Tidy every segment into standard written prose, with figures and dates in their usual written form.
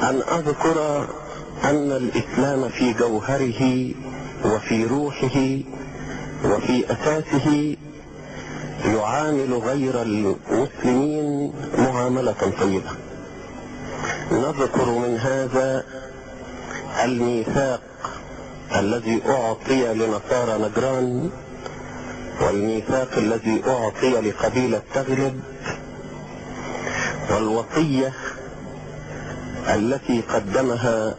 أن أذكر أن الإسلام في جوهره وفي روحه وفي أساسه يعامل غير المسلمين معاملة طيبة. نذكر من هذا الميثاق الذي أعطي لنصارى نجران، والميثاق الذي أعطي لقبيلة تغلب، والوصية التي قدمها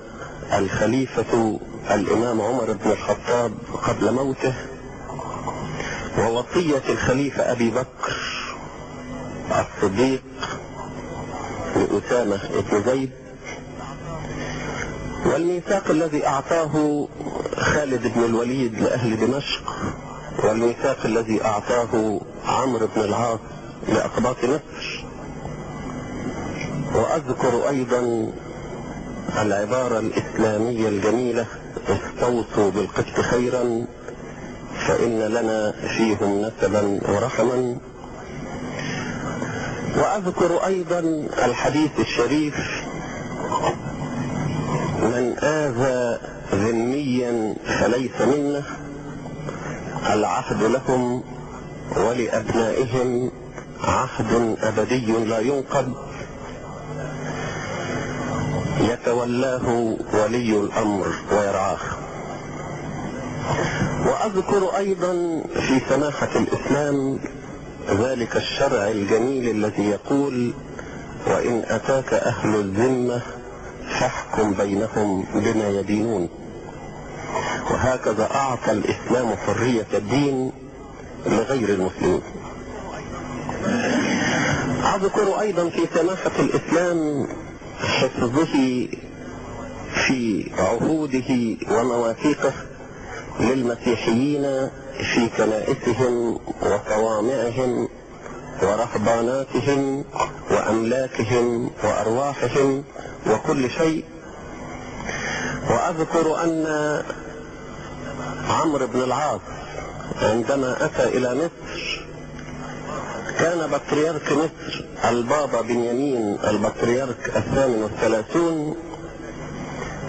الخليفة الإمام عمر بن الخطاب قبل موته، ووصية الخليفة أبي بكر الصديق لأسامة بن زيد، والميثاق الذي أعطاه خالد بن الوليد لأهل دمشق، والميثاق الذي أعطاه عمرو بن العاص لأقباط مصر. وأذكر أيضا العبارة الإسلامية الجميلة: استوصوا بالقسط خيرا فإن لنا فيهم نسبا ورحما. وأذكر أيضا الحديث الشريف: من آذى ذميا فليس منا، العهد لهم ولأبنائهم عهد أبدي لا ينقض، يتولاه ولي الأمر ويرعاه. وأذكر أيضا في سماحة الإسلام ذلك الشرع الجميل الذي يقول: وإن أتاك أهل الذمة فاحكم بينهم بما يدينون. وهكذا أعطى الإسلام حرية الدين لغير المسلمين. أذكر أيضا في سماحة الإسلام حفظه في عهوده ومواثيقه للمسيحيين في كنائسهم وصوامعهم ورهباناتهم وأملاكهم وأرواحهم وكل شيء. وأذكر أن عمرو بن العاص عندما أتى إلى مصر كان بطريرك مصر البابا بنيامين البطريرك 38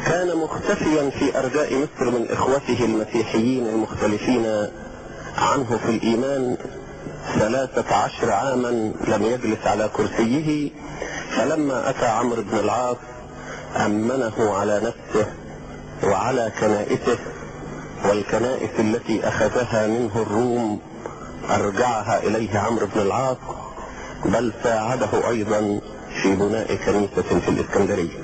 كان مختفيا في أرجاء مصر من إخوته المسيحيين المختلفين عنه في الإيمان 13 عاما لم يجلس على كرسيه. فلما أتى عمرو بن العاص أمنه على نفسه وعلى كنائسه، والكنائس التي أخذها منه الروم أرجعها إليه عمرو بن العاص، بل ساعده أيضا في بناء كنيسة في الإسكندرية.